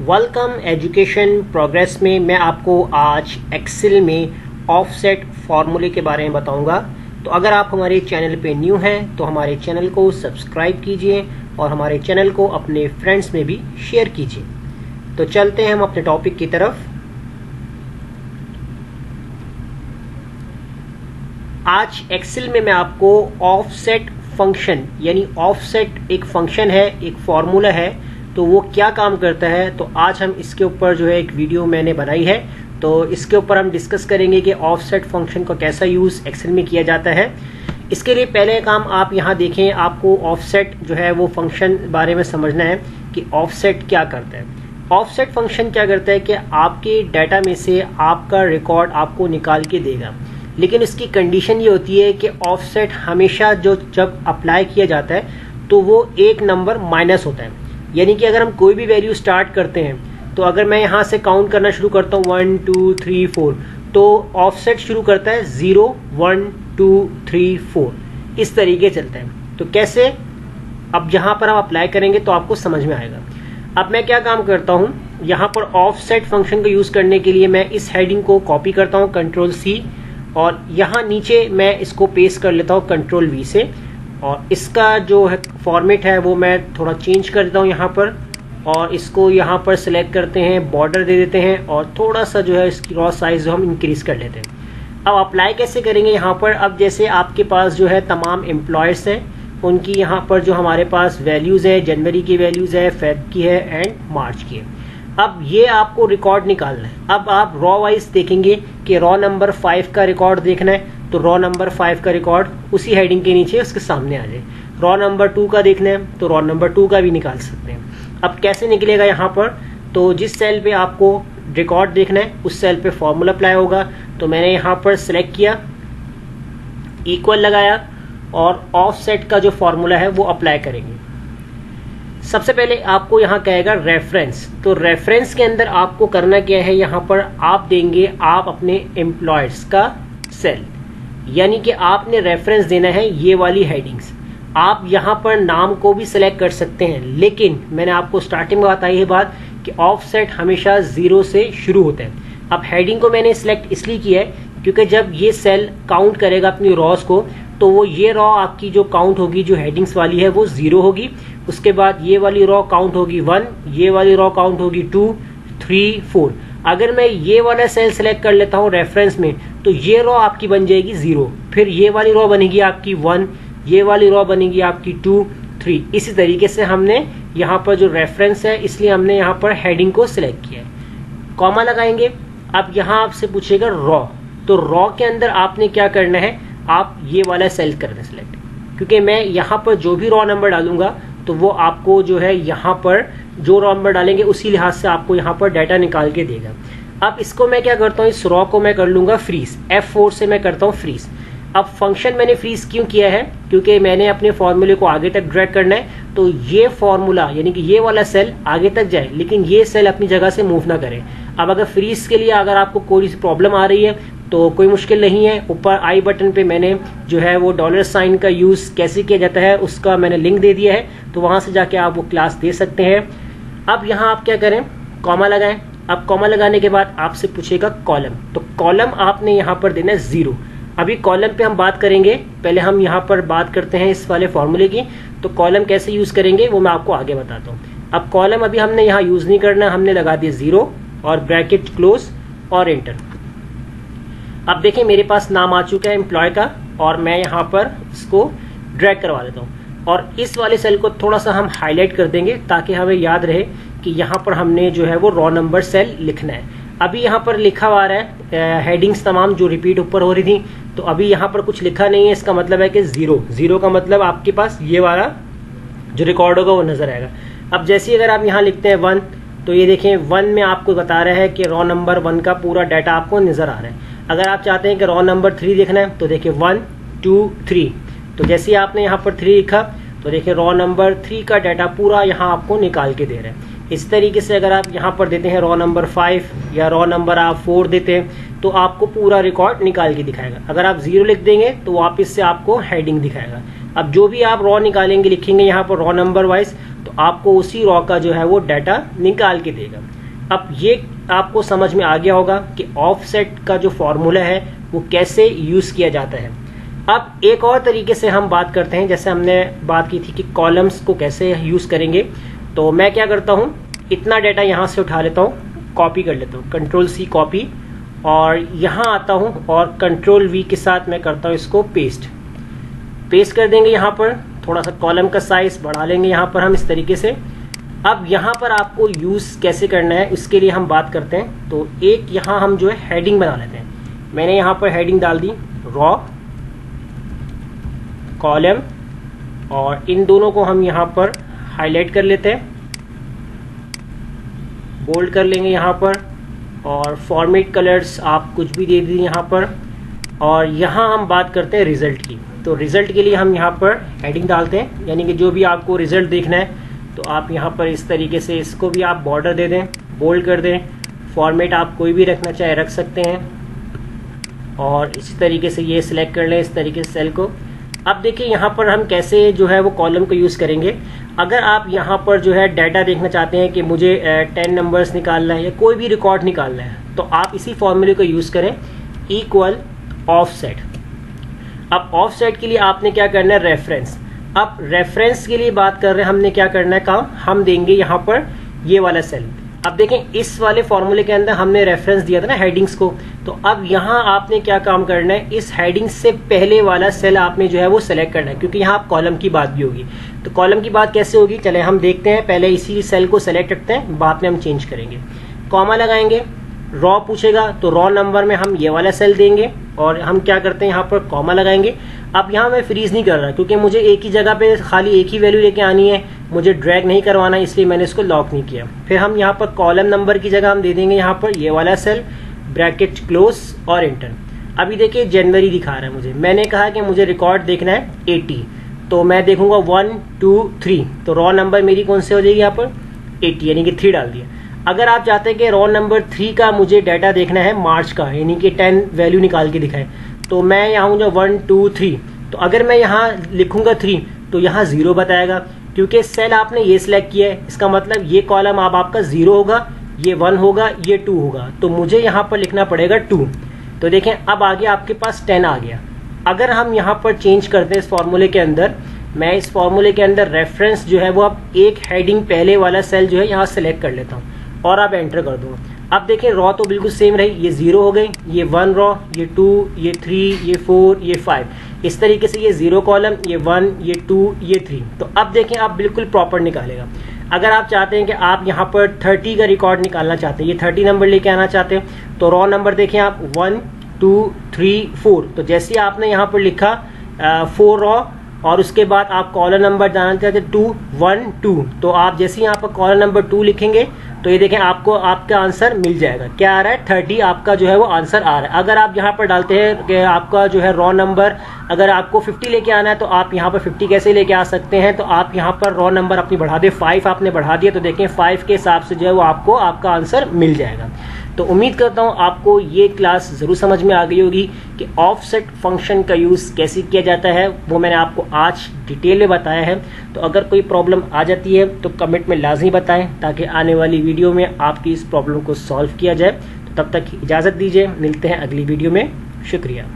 Welcome education progress में मैं आपको आज एक्सेल में ऑफसेट फार्मूले के बारे में बताऊंगा। तो अगर आप हमारे चैनल पे न्यू हैं तो हमारे चैनल को सब्सक्राइब कीजिए और हमारे चैनल को अपने फ्रेंड्स में भी शेयर कीजिए। तो चलते हैं हम अपने टॉपिक की तरफ। आज एक्सेल में मैं आपको ऑफसेट फंक्शन यानी ऑफसेट एक फंक्शन है, एक फॉर्मूला है, तो वो क्या काम करता है, तो आज हम इसके ऊपर जो है एक वीडियो मैंने बनाई है। तो इसके ऊपर हम डिस्कस करेंगे कि ऑफसेट फंक्शन का कैसा यूज एक्सेल में किया जाता है। इसके लिए पहले काम आप यहाँ देखें, आपको ऑफसेट जो है वो फंक्शन बारे में समझना है कि ऑफसेट क्या करता है। ऑफसेट फंक्शन क्या करता है कि आपके डाटा में से आपका रिकॉर्ड आपको निकाल के देगा, लेकिन इसकी कंडीशन ये होती है कि ऑफसेट हमेशा जब अप्लाई किया जाता है तो वो एक नंबर माइनस होता है। यानी कि अगर हम कोई भी वैल्यू स्टार्ट करते हैं तो अगर मैं यहाँ से काउंट करना शुरू करता हूँ 1 2 3 4, तो ऑफसेट शुरू करता है 0 1 2 3 4, इस तरीके चलता है। तो कैसे, अब जहां पर हम अप्लाई करेंगे तो आपको समझ में आएगा। अब मैं क्या काम करता हूं, यहां पर ऑफसेट फंक्शन का यूज करने के लिए मैं इस हेडिंग को कॉपी करता हूं Ctrl+C और यहां नीचे मैं इसको पेस्ट कर लेता हूं Ctrl+V से, और इसका जो है फॉर्मेट है वो मैं थोड़ा चेंज कर देता हूं यहाँ पर, और इसको यहाँ पर सिलेक्ट करते हैं, बॉर्डर दे देते हैं और थोड़ा सा जो है इसकी रॉ साइज हम इंक्रीज कर लेते हैं। अब अप्लाई कैसे करेंगे यहाँ पर, अब जैसे आपके पास जो है तमाम एम्प्लॉयर्स हैं, उनकी यहाँ पर जो हमारे पास वैल्यूज है, जनवरी की वैल्यूज है, फेब की है एंड मार्च की है। अब ये आपको रिकॉर्ड निकालना है। अब आप रॉ वाइज देखेंगे कि रॉ नंबर 5 का रिकॉर्ड देखना है तो रॉ नंबर 5 का रिकॉर्ड उसी हेडिंग के नीचे उसके सामने आ जाए। रॉ नंबर 2 का देखना है तो रॉ नंबर 2 का भी निकाल सकते हैं। अब कैसे निकलेगा यहाँ पर, तो जिस सेल पे आपको रिकॉर्ड देखना है उस सेल पे फॉर्मूला अप्लाई होगा। तो मैंने यहाँ पर सिलेक्ट किया, इक्वल लगाया और ऑफसेट का जो फॉर्मूला है वो अप्लाई करेंगे। सबसे पहले आपको यहाँ कहेगा रेफरेंस, तो रेफरेंस के अंदर आपको करना क्या है, यहाँ पर आप देंगे आप अपने एम्प्लॉयर्स का सेल, यानी कि आपने रेफरेंस देना है ये वाली हेडिंग्स। आप यहाँ पर नाम को भी सिलेक्ट कर सकते हैं, लेकिन मैंने आपको स्टार्टिंग में बताई है बात कि ऑफसेट हमेशा 0 से शुरू होता है। अब हेडिंग को मैंने सिलेक्ट इसलिए किया है क्योंकि जब ये सेल काउंट करेगा अपनी रॉस को तो वो ये रॉ आपकी जो काउंट होगी जो हेडिंग्स वाली है वो 0 होगी, उसके बाद ये वाली रॉ काउंट होगी 1, ये वाली रॉ काउंट होगी 2 3 4। अगर मैं ये वाला सेल सेलेक्ट कर लेता हूँ रेफरेंस में तो ये रॉ आपकी बन जाएगी 0, फिर ये वाली रॉ बनेगी आपकी 1, ये वाली रॉ बनेगी आपकी 2 3। इसी तरीके से हमने यहाँ पर जो रेफरेंस है इसलिए हमने यहाँ पर हेडिंग को सिलेक्ट किया है। कॉमा लगाएंगे। अब यहाँ आपसे पूछेगा रॉ, तो रॉ के अंदर आपने क्या करना है, आप ये वाला सेल करना सिलेक्ट, क्योंकि मैं यहाँ पर जो भी रॉ नंबर डालूंगा तो वो आपको जो है यहाँ पर जो रॉ नंबर डालेंगे उसी लिहाज से आपको यहाँ पर डाटा निकाल के देगा। अब इसको मैं क्या करता हूँ, इस रॉ को मैं कर लूंगा फ्रीज, F4 से मैं करता हूँ फ्रीज। अब फंक्शन मैंने फ्रीज क्यों किया है, क्योंकि मैंने अपने फॉर्मूले को आगे तक ड्रैग करना है, तो ये फॉर्मूला यानी कि ये वाला सेल आगे तक जाए लेकिन ये सेल अपनी जगह से मूव ना करे। अब अगर फ्रीज के लिए अगर आपको कोई प्रॉब्लम आ रही है तो कोई मुश्किल नहीं है, ऊपर आई बटन पे मैंने जो है वो $साइन का यूज कैसे किया जाता है उसका मैंने लिंक दे दिया है, तो वहां से जाके आप वो क्लास दे सकते हैं। अब यहाँ आप क्या करें, कॉमा लगाएं। अब कॉमा लगाने के बाद आपसे पूछेगा कॉलम, तो कॉलम आपने यहाँ पर देना है 0। अभी कॉलम पे हम बात करेंगे, पहले हम यहाँ पर बात करते हैं इस वाले फॉर्मूले की। तो कॉलम कैसे यूज करेंगे वो मैं आपको आगे बताता हूँ। अब कॉलम अभी हमने यहाँ यूज नहीं करना, हमने लगा दिया 0 और ब्रैकेट क्लोज और एंटर। अब देखिए मेरे पास नाम आ चुका है एम्प्लॉय का, और मैं यहाँ पर इसको ड्रैग करवा देता हूँ और इस वाले सेल को थोड़ा सा हम हाईलाइट कर देंगे ताकि हमें याद रहे कि यहाँ पर हमने जो है वो रॉ नंबर सेल लिखना है। अभी यहाँ पर लिखा हुआ रहा है हेडिंग्स तमाम जो रिपीट ऊपर हो रही थी, तो अभी यहाँ पर कुछ लिखा नहीं है, इसका मतलब है कि 0 का मतलब आपके पास ये वाला जो रिकॉर्ड होगा वो नजर आएगा। अब जैसे अगर आप यहाँ लिखते हैं 1, तो ये देखें 1 में आपको बता रहा है कि रॉ नंबर 1 का पूरा डाटा आपको नजर आ रहा है। अगर आप चाहते हैं कि रॉ नंबर 3 देखना है तो देखिए 1 2 3, तो जैसे ही आपने यहाँ पर 3 लिखा तो देखिए रॉ नंबर 3 का डाटा पूरा यहाँ आपको निकाल के दे रहा है। इस तरीके से अगर आप यहाँ पर देते हैं रॉ नंबर 5 या रॉ नंबर आप 4 देते हैं तो आपको पूरा रिकॉर्ड निकाल के दिखाएगा। अगर आप 0 लिख देंगे तो वापस से आपको हेडिंग दिखाएगा। अब जो भी आप रॉ निकालेंगे, लिखेंगे यहाँ पर रॉ नंबर वाइज, तो आपको उसी रॉ का जो है वो डाटा निकाल के देगा। अब ये आपको समझ में आ गया होगा कि ऑफसेट का जो फॉर्मूला है वो कैसे यूज किया जाता है। अब एक और तरीके से हम बात करते हैं, जैसे हमने बात की थी कि कॉलम्स को कैसे यूज करेंगे। तो मैं क्या करता हूँ, इतना डाटा यहाँ से उठा लेता हूँ, कॉपी कर लेता हूँ, Ctrl+C कॉपी, और यहाँ आता हूँ और Ctrl+V के साथ मैं करता हूँ इसको पेस्ट कर देंगे। यहाँ पर थोड़ा सा कॉलम का साइज बढ़ा लेंगे यहाँ पर हम इस तरीके से। अब यहाँ पर आपको यूज कैसे करना है इसके लिए हम बात करते हैं। तो एक यहाँ हम जो है हेडिंग बना लेते हैं। मैंने यहाँ पर हेडिंग डाल दी रॉ कॉलम, और इन दोनों को हम यहाँ पर हाईलाइट कर लेते हैं, बोल्ड कर लेंगे यहाँ पर, और फॉर्मेट कलर्स आप कुछ भी दे दीजिए यहाँ पर। और यहाँ हम बात करते हैं रिजल्ट की। तो रिजल्ट के लिए हम यहाँ पर हेडिंग डालते हैं, यानी कि जो भी आपको रिजल्ट देखना है तो आप यहाँ पर इस तरीके से इसको भी आप बॉर्डर दे दें, बोल्ड कर दें, फॉर्मेट आप कोई भी रखना चाहे रख सकते हैं, और इसी तरीके से ये सिलेक्ट कर लें इस तरीके से सेल को। अब देखिए यहाँ पर हम कैसे जो है वो कॉलम को यूज़ करेंगे। अगर आप यहाँ पर जो है डाटा देखना चाहते हैं कि मुझे 10 नंबर्स निकालना है या कोई भी रिकॉर्ड निकालना है, तो आप इसी फॉर्मूले को यूज़ करें, इक्वल ऑफसेट। अब ऑफसेट के लिए आपने क्या करना है, रेफरेंस। अब रेफरेंस के लिए बात कर रहे हैं, हमने क्या करना है काम, हम देंगे यहाँ पर ये वाला सेल। अब देखें इस वाले फॉर्मूले के अंदर हमने रेफरेंस दिया था ना हेडिंग्स को, तो अब यहाँ आपने क्या काम करना है, इस हेडिंग से पहले वाला सेल आपने जो है वो सिलेक्ट करना है, क्योंकि यहाँ कॉलम की बात भी होगी। तो कॉलम की बात कैसे होगी, चले हम देखते हैं। पहले इसी सेल को सिलेक्ट रखते हैं, बाद में हम चेंज करेंगे। कॉमा लगाएंगे, रॉ पूछेगा तो रॉ नंबर में हम ये वाला सेल देंगे, और हम क्या करते हैं यहाँ पर कॉमा लगाएंगे। अब यहाँ मैं फ्रीज नहीं कर रहा, क्योंकि मुझे एक ही जगह पे खाली एक ही वैल्यू लेके आनी है, मुझे ड्रैग नहीं करवाना, इसलिए मैंने इसको लॉक नहीं किया। फिर हम यहाँ पर कॉलम नंबर की जगह हम दे देंगे यहाँ पर ये वाला सेल, ब्रैकेट क्लोज और एंटर। अभी देखिए जनवरी दिखा रहा है मुझे, मैंने कहा कि मुझे रिकॉर्ड देखना है 80, तो मैं देखूंगा 1 2 3, तो रॉ नंबर मेरी कौन से हो जाएगी यहाँ पर 80, यानी कि 3 डाल दिया। अगर आप चाहते हैं कि रॉ नंबर 3 का मुझे डाटा देखना है मार्च का, यानी कि 10 वैल्यू निकाल के दिखाए, तो मैं यहाँ हूँ जो 1 2 3, तो अगर मैं यहाँ लिखूंगा 3 तो यहाँ 0 बताएगा, क्योंकि सेल आपने ये सिलेक्ट किया है। इसका मतलब ये कॉलम अब आपका 0 होगा, ये 1 होगा, ये 2 होगा, तो मुझे यहाँ पर लिखना पड़ेगा 2। तो देखें अब आगे आपके पास 10 आ गया। अगर हम यहाँ पर चेंज करते हैं इस फॉर्मूले के अंदर, मैं इस फॉर्मूले के अंदर रेफरेंस जो है वो अब एक हेडिंग पहले वाला सेल जो है यहाँ सेलेक्ट कर लेता हूँ, और अब एंटर कर दूंगा। अब देखें रॉ तो बिल्कुल सेम रही, ये 0 हो गई, ये 1 रॉ, ये 2, ये 3, ये 4, ये 5, इस तरीके से ये 0 कॉलम, ये 1, ये 2, ये 3। तो अब देखें आप बिल्कुल प्रॉपर निकालेगा। अगर आप चाहते हैं कि आप यहाँ पर 30 का रिकॉर्ड निकालना चाहते हैं, ये 30 नंबर लेके आना चाहते हैं, तो रॉ नंबर देखें आप 1 2 3 4, तो जैसे आपने यहाँ पर लिखा 4 रॉ, और उसके बाद आप कॉलम नंबर डालना चाहते हैं 2 1 2, तो आप जैसे यहाँ पर कॉलम नंबर 2 लिखेंगे तो ये देखें आपको आपका आंसर मिल जाएगा। क्या आ रहा है, 30 आपका जो है वो आंसर आ रहा है। अगर आप यहाँ पर डालते हैं कि आपका जो है रॉ नंबर अगर आपको 50 लेके आना है, तो आप यहाँ पर 50 कैसे लेके आ सकते हैं, तो आप यहाँ पर रॉ नंबर अपनी बढ़ा दे, 5 आपने बढ़ा दिया, तो देखें 5 के हिसाब से जो है वो आपको आपका आंसर मिल जाएगा। तो उम्मीद करता हूँ आपको ये क्लास ज़रूर समझ में आ गई होगी कि ऑफसेट फंक्शन का यूज़ कैसे किया जाता है, वो मैंने आपको आज डिटेल में बताया है। तो अगर कोई प्रॉब्लम आ जाती है तो कमेंट में लाजमी बताएं, ताकि आने वाली वीडियो में आपकी इस प्रॉब्लम को सॉल्व किया जाए। तो तब तक इजाज़त दीजिए, मिलते हैं अगली वीडियो में। शुक्रिया।